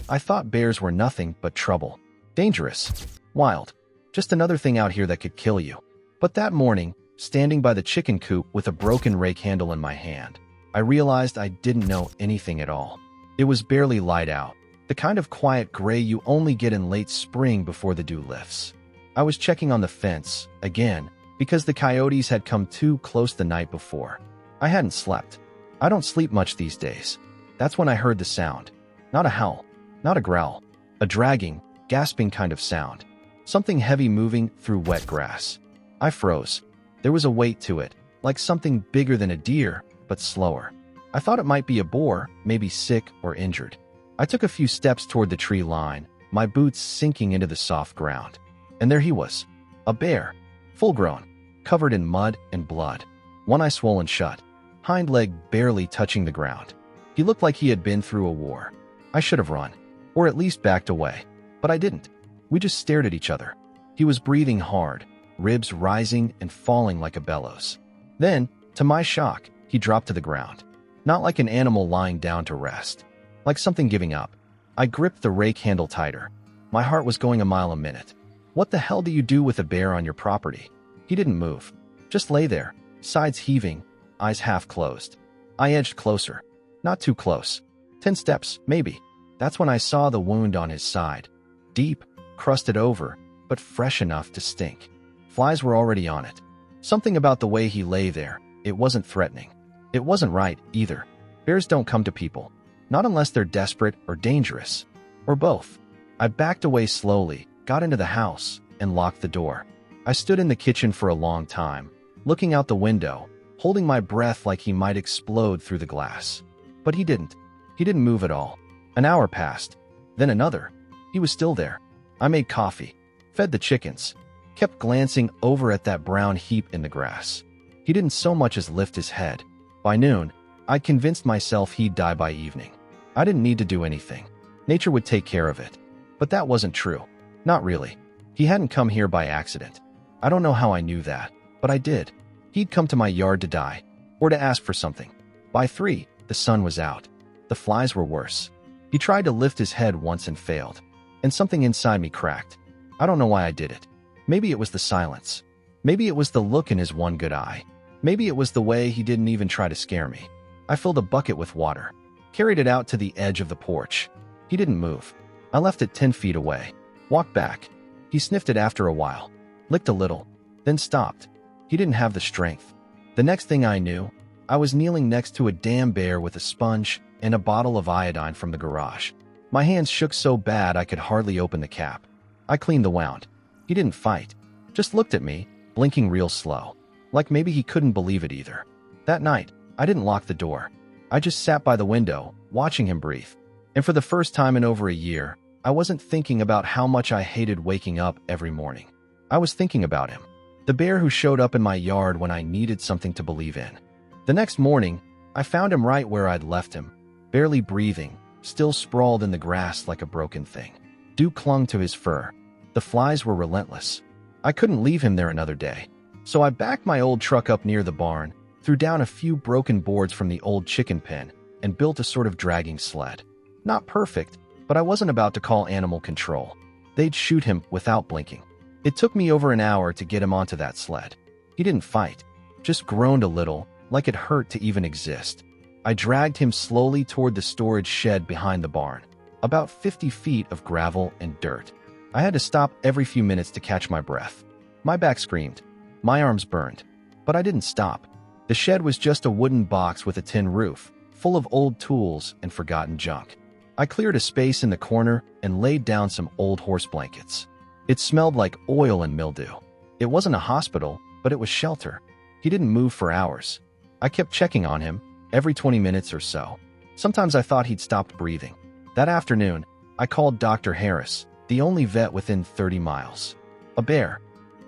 I thought bears were nothing but trouble. Dangerous. Wild. Just another thing out here that could kill you. But that morning, standing by the chicken coop with a broken rake handle in my hand, I realized I didn't know anything at all. It was barely light out, the kind of quiet gray you only get in late spring before the dew lifts. I was checking on the fence, again, because the coyotes had come too close the night before. I hadn't slept. I don't sleep much these days. That's when I heard the sound. Not a howl, not a growl, a dragging, gasping kind of sound. Something heavy moving through wet grass. I froze. There was a weight to it, like something bigger than a deer, but slower. I thought it might be a boar, maybe sick or injured. I took a few steps toward the tree line, my boots sinking into the soft ground. And there he was. A bear. Full-grown, covered in mud and blood. One eye swollen shut. Hind leg barely touching the ground. He looked like he had been through a war. I should have run, or at least backed away. But I didn't. We just stared at each other. He was breathing hard, ribs rising and falling like a bellows. Then, to my shock, he dropped to the ground. Not like an animal lying down to rest. Like something giving up. I gripped the rake handle tighter. My heart was going a mile a minute. What the hell do you do with a bear on your property? He didn't move. Just lay there, sides heaving, eyes half closed. I edged closer. Not too close. 10 steps, maybe. That's when I saw the wound on his side. Deep, crusted over, but fresh enough to stink. Flies were already on it. Something about the way he lay there, it wasn't threatening. It wasn't right, either. Bears don't come to people. Not unless they're desperate or dangerous. Or both. I backed away slowly, got into the house, and locked the door. I stood in the kitchen for a long time, looking out the window, holding my breath like he might explode through the glass. But he didn't. He didn't move at all. An hour passed. Then another. He was still there. I made coffee, fed the chickens, kept glancing over at that brown heap in the grass. He didn't so much as lift his head. By noon, I'd convinced myself he'd die by evening. I didn't need to do anything. Nature would take care of it. But that wasn't true. Not really. He hadn't come here by accident. I don't know how I knew that, but I did. He'd come to my yard to die, or to ask for something. By 3, the sun was out. The flies were worse. He tried to lift his head once and failed. And something inside me cracked. I don't know why I did it. Maybe it was the silence. Maybe it was the look in his one good eye. Maybe it was the way he didn't even try to scare me. I filled a bucket with water, carried it out to the edge of the porch. He didn't move. I left it 10 feet away. Walked back. He sniffed it after a while, licked a little, then stopped. He didn't have the strength. The next thing I knew, I was kneeling next to a damn bear with a sponge and a bottle of iodine from the garage. My hands shook so bad I could hardly open the cap. I cleaned the wound. He didn't fight. Just looked at me, blinking real slow. Like maybe he couldn't believe it either. That night, I didn't lock the door. I just sat by the window, watching him breathe. And for the first time in over a year, I wasn't thinking about how much I hated waking up every morning. I was thinking about him. The bear who showed up in my yard when I needed something to believe in. The next morning, I found him right where I'd left him, barely breathing, still sprawled in the grass like a broken thing. Dew clung to his fur. The flies were relentless. I couldn't leave him there another day. So I backed my old truck up near the barn, threw down a few broken boards from the old chicken pen, and built a sort of dragging sled. Not perfect, but I wasn't about to call animal control. They'd shoot him without blinking. It took me over an hour to get him onto that sled. He didn't fight, just groaned a little, like it hurt to even exist. I dragged him slowly toward the storage shed behind the barn, about 50 feet of gravel and dirt. I had to stop every few minutes to catch my breath. My back screamed. My arms burned. But I didn't stop. The shed was just a wooden box with a tin roof, full of old tools and forgotten junk. I cleared a space in the corner and laid down some old horse blankets. It smelled like oil and mildew. It wasn't a hospital, but it was shelter. He didn't move for hours. I kept checking on him, every 20 minutes or so. Sometimes I thought he'd stopped breathing. That afternoon, I called Dr. Harris, the only vet within 30 miles. A bear.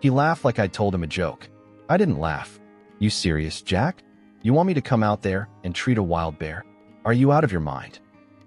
He laughed like I'd told him a joke. I didn't laugh. You serious, Jack? You want me to come out there and treat a wild bear? Are you out of your mind?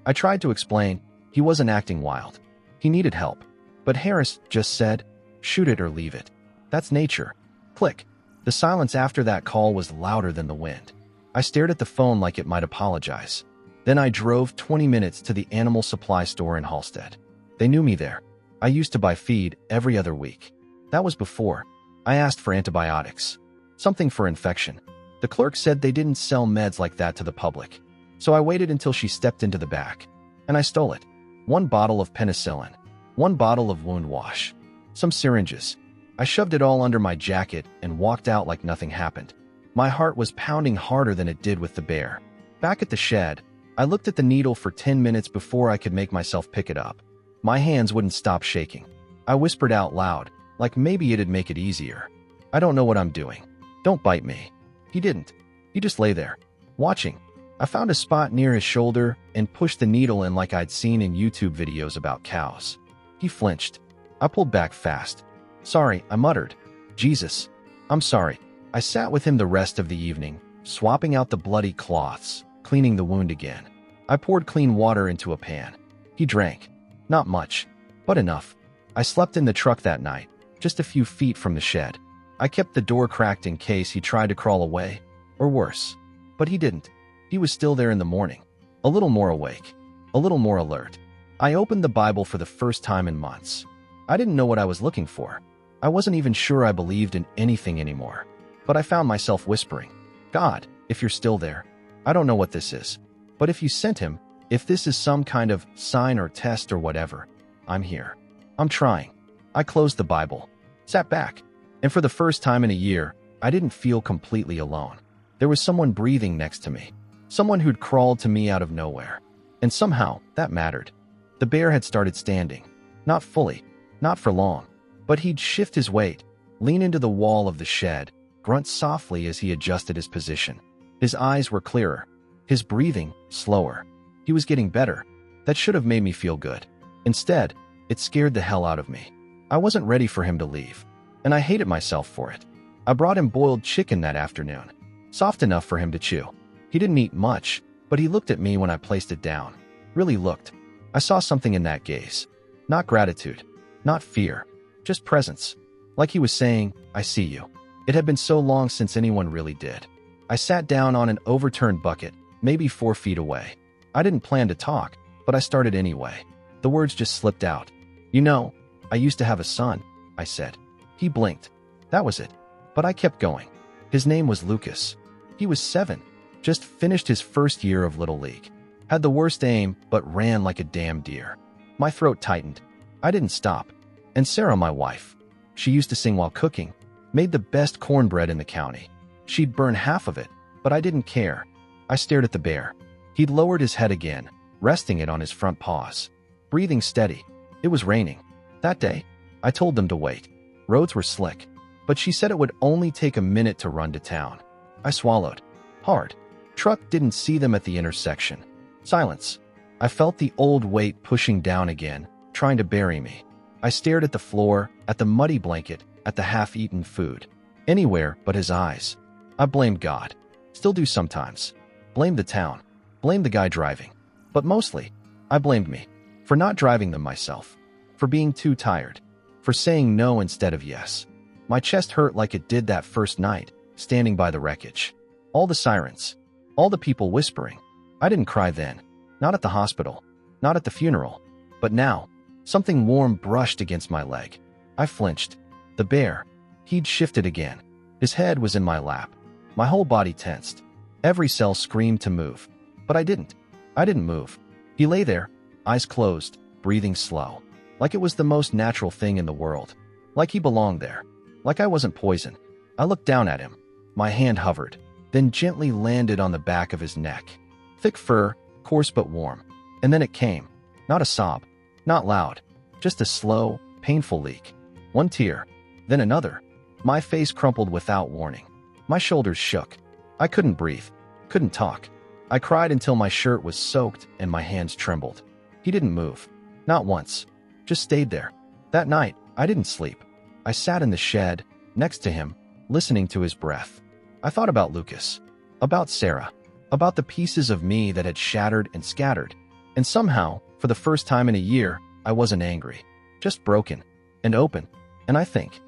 I tried to explain. He wasn't acting wild. He needed help. But Harris just said, shoot it or leave it. That's nature. Click. The silence after that call was louder than the wind. I stared at the phone like it might apologize. Then I drove 20 minutes to the animal supply store in Halstead. They knew me there. I used to buy feed every other week. That was before I asked for antibiotics. Something for infection. The clerk said they didn't sell meds like that to the public. So I waited until she stepped into the back. And I stole it. 1 bottle of penicillin. 1 bottle of wound wash. Some syringes. I shoved it all under my jacket and walked out like nothing happened. My heart was pounding harder than it did with the bear. Back at the shed, I looked at the needle for 10 minutes before I could make myself pick it up. My hands wouldn't stop shaking. I whispered out loud, like maybe it'd make it easier. I don't know what I'm doing. Don't bite me. He didn't. He just lay there, watching. I found a spot near his shoulder and pushed the needle in like I'd seen in YouTube videos about cows. He flinched. I pulled back fast. Sorry, I muttered. Jesus. I'm sorry. I sat with him the rest of the evening, swapping out the bloody cloths, cleaning the wound again. I poured clean water into a pan. He drank. Not much, but enough. I slept in the truck that night, just a few feet from the shed. I kept the door cracked in case he tried to crawl away, or worse. But he didn't. He was still there in the morning, a little more awake, a little more alert. I opened the Bible for the first time in months. I didn't know what I was looking for. I wasn't even sure I believed in anything anymore. But I found myself whispering, God, if you're still there, I don't know what this is. But if you sent him, if this is some kind of sign or test or whatever, I'm here. I'm trying. I closed the Bible, sat back, and for the first time in a year, I didn't feel completely alone. There was someone breathing next to me, someone who'd crawled to me out of nowhere. And somehow, that mattered. The bear had started standing. Not fully, not for long, but he'd shift his weight, lean into the wall of the shed, grunt softly as he adjusted his position. His eyes were clearer, his breathing slower. He was getting better. That should have made me feel good. Instead, it scared the hell out of me. I wasn't ready for him to leave, and I hated myself for it. I brought him boiled chicken that afternoon, soft enough for him to chew. He didn't eat much, but he looked at me when I placed it down. Really looked. I saw something in that gaze. Not gratitude, not fear, just presence. Like he was saying, I see you. It had been so long since anyone really did. I sat down on an overturned bucket, maybe 4 feet away. I didn't plan to talk, but I started anyway. The words just slipped out. You know, I used to have a son, I said. He blinked. That was it. But I kept going. His name was Lucas. He was 7, just finished his first year of Little League. Had the worst aim, but ran like a damn deer. My throat tightened. I didn't stop. And Sarah, my wife, she used to sing while cooking, made the best cornbread in the county. She'd burn half of it, but I didn't care. I stared at the bear. He'd lowered his head again, resting it on his front paws. Breathing steady. It was raining. That day, I told them to wait. Roads were slick, but she said it would only take a minute to run to town. I swallowed. Hard. Truck didn't see them at the intersection. Silence. I felt the old weight pushing down again, trying to bury me. I stared at the floor, at the muddy blanket, at the half-eaten food. Anywhere but his eyes. I blamed God. Still do sometimes. Blamed the town. Blamed the guy driving. But mostly, I blamed me. For not driving them myself. For being too tired. For saying no instead of yes. My chest hurt like it did that first night, standing by the wreckage. All the sirens. All the people whispering. I didn't cry then. Not at the hospital. Not at the funeral. But now, something warm brushed against my leg. I flinched. The bear. He'd shifted again. His head was in my lap. My whole body tensed. Every cell screamed to move. But I didn't. I didn't move. He lay there, eyes closed, breathing slow. Like it was the most natural thing in the world. Like he belonged there. Like I wasn't poison. I looked down at him. My hand hovered, then gently landed on the back of his neck. Thick fur, coarse but warm. And then it came. Not a sob. Not loud. Just a slow, painful leak. One tear. Then another. My face crumpled without warning. My shoulders shook. I couldn't breathe. Couldn't talk. I cried until my shirt was soaked and my hands trembled. He didn't move. Not once. Just stayed there. That night, I didn't sleep. I sat in the shed, next to him, listening to his breath. I thought about Lucas. About Sarah. About the pieces of me that had shattered and scattered. And somehow, for the first time in a year, I wasn't angry. Just broken. And open. And I think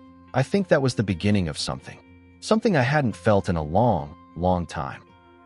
that was the beginning of something. Something I hadn't felt in a long, long time.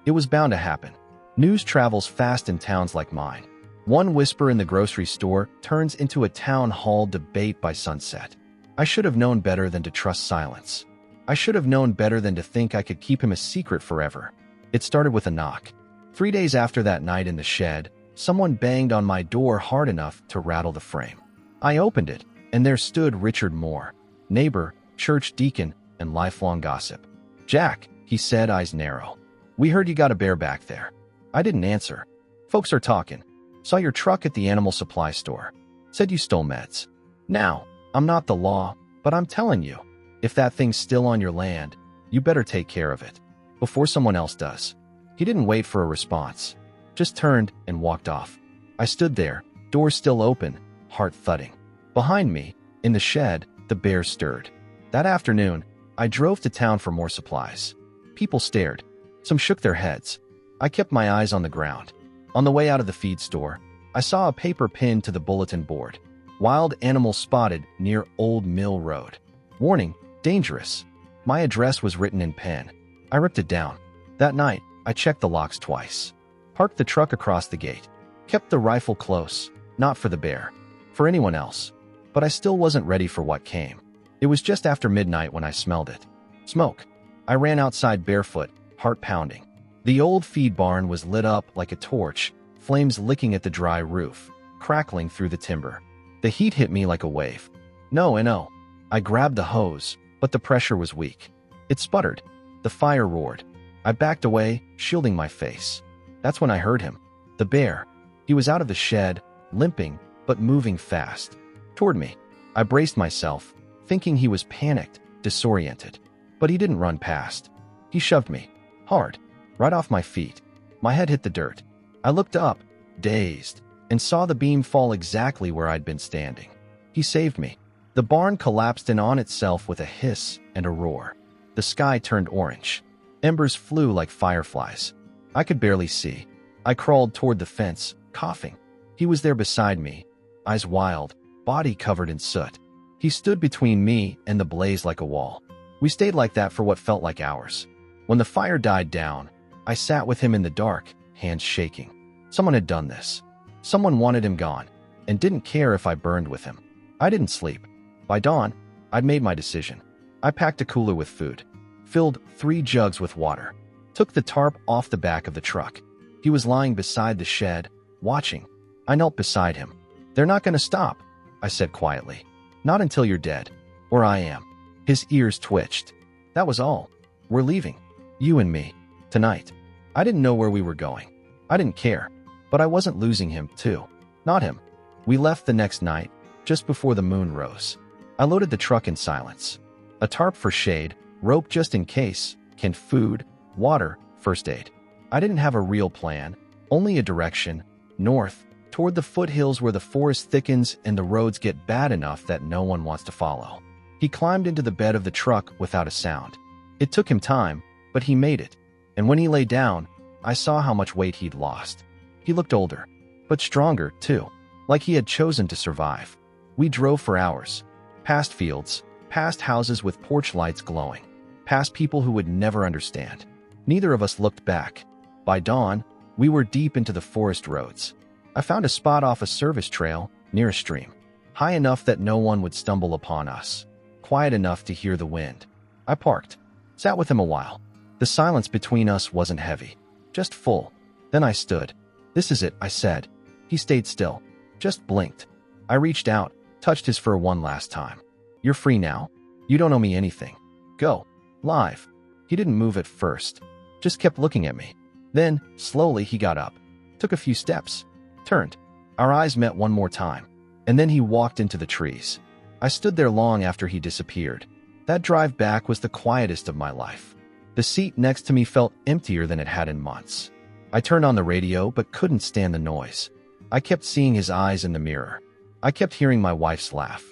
It was bound to happen. News travels fast in towns like mine. One whisper in the grocery store turns into a town hall debate by sunset. I should have known better than to trust silence. I should have known better than to think I could keep him a secret forever. It started with a knock. 3 days after that night in the shed, someone banged on my door hard enough to rattle the frame. I opened it, and there stood Richard Moore, neighbor, church deacon, and lifelong gossip. "Jack," he said, eyes narrow. "We heard you got a bear back there." I didn't answer. "Folks are talking. Saw your truck at the animal supply store. Said you stole meds. Now, I'm not the law, but I'm telling you, if that thing's still on your land, you better take care of it before someone else does." He didn't wait for a response, just turned and walked off. I stood there, door still open, heart thudding. Behind me, in the shed, the bear stirred. That afternoon, I drove to town for more supplies. People stared. Some shook their heads. I kept my eyes on the ground. On the way out of the feed store, I saw a paper pinned to the bulletin board. "Wild animal spotted near Old Mill Road. Warning, dangerous." My address was written in pen. I ripped it down. That night, I checked the locks twice. Parked the truck across the gate. Kept the rifle close, not for the bear, for anyone else. But I still wasn't ready for what came. It was just after midnight when I smelled it. Smoke. I ran outside barefoot, heart pounding. The old feed barn was lit up like a torch, flames licking at the dry roof, crackling through the timber. The heat hit me like a wave. No. I grabbed the hose, but the pressure was weak. It sputtered. The fire roared. I backed away, shielding my face. That's when I heard him. The bear. He was out of the shed, limping, but moving fast. Toward me. I braced myself, thinking he was panicked, disoriented. But he didn't run past. He shoved me. Hard. Right off my feet. My head hit the dirt. I looked up, dazed, and saw the beam fall exactly where I'd been standing. He saved me. The barn collapsed in on itself with a hiss and a roar. The sky turned orange. Embers flew like fireflies. I could barely see. I crawled toward the fence, coughing. He was there beside me, eyes wild, body covered in soot. He stood between me and the blaze like a wall. We stayed like that for what felt like hours. When the fire died down, I sat with him in the dark, hands shaking. Someone had done this. Someone wanted him gone, and didn't care if I burned with him. I didn't sleep. By dawn, I'd made my decision. I packed a cooler with food, filled 3 jugs with water, took the tarp off the back of the truck. He was lying beside the shed, watching. I knelt beside him. "They're not going to stop," I said quietly. "Not until you're dead. Or I am." His ears twitched. "That was all. We're leaving. You and me. Tonight." I didn't know where we were going. I didn't care. But I wasn't losing him, too. Not him. We left the next night, just before the moon rose. I loaded the truck in silence. A tarp for shade, rope just in case, canned food, water, first aid. I didn't have a real plan, only a direction, north, toward the foothills where the forest thickens and the roads get bad enough that no one wants to follow. He climbed into the bed of the truck without a sound. It took him time, but he made it. And when he lay down, I saw how much weight he'd lost. He looked older, but stronger, too, like he had chosen to survive. We drove for hours, past fields, past houses with porch lights glowing, past people who would never understand. Neither of us looked back. By dawn, we were deep into the forest roads. I found a spot off a service trail, near a stream, high enough that no one would stumble upon us, quiet enough to hear the wind. I parked, sat with him a while. The silence between us wasn't heavy, just full. Then I stood. "This is it," I said. He stayed still, just blinked. I reached out, touched his fur one last time. "You're free now. You don't owe me anything. Go. Live." He didn't move at first, just kept looking at me. Then, slowly, he got up, took a few steps, turned. Our eyes met one more time, and then he walked into the trees. I stood there long after he disappeared. That drive back was the quietest of my life. The seat next to me felt emptier than it had in months. I turned on the radio but couldn't stand the noise. I kept seeing his eyes in the mirror. I kept hearing my wife's laugh,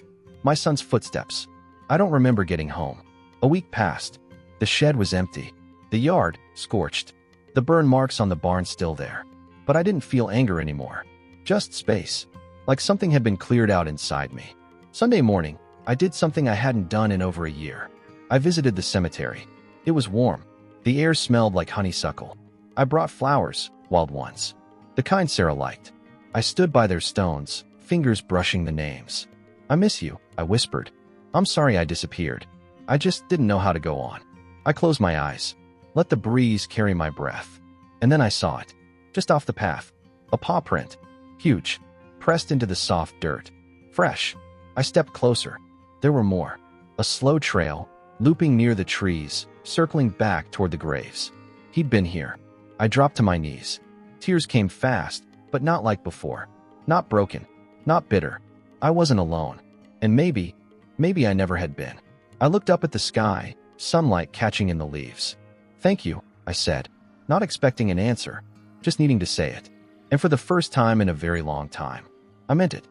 my son's footsteps. I don't remember getting home. A week passed. The shed was empty. The yard, scorched. The burn marks on the barn still there. But I didn't feel anger anymore. Just space. Like something had been cleared out inside me. Sunday morning, I did something I hadn't done in over a year. I visited the cemetery. It was warm. The air smelled like honeysuckle. I brought flowers, wild ones. The kind Sarah liked. I stood by their stones, fingers brushing the names. I miss you, I whispered. I'm sorry I disappeared. I just didn't know how to go on. I closed my eyes, let the breeze carry my breath. And then I saw it, just off the path. A paw print, huge, pressed into the soft dirt. Fresh. I stepped closer. There were more. A slow trail, looping near the trees, circling back toward the graves. He'd been here. I dropped to my knees. Tears came fast, but not like before. Not broken, not bitter. I wasn't alone. And maybe I never had been. I looked up at the sky, sunlight catching in the leaves. Thank you, I said, not expecting an answer, just needing to say it. And for the first time in a very long time, I meant it.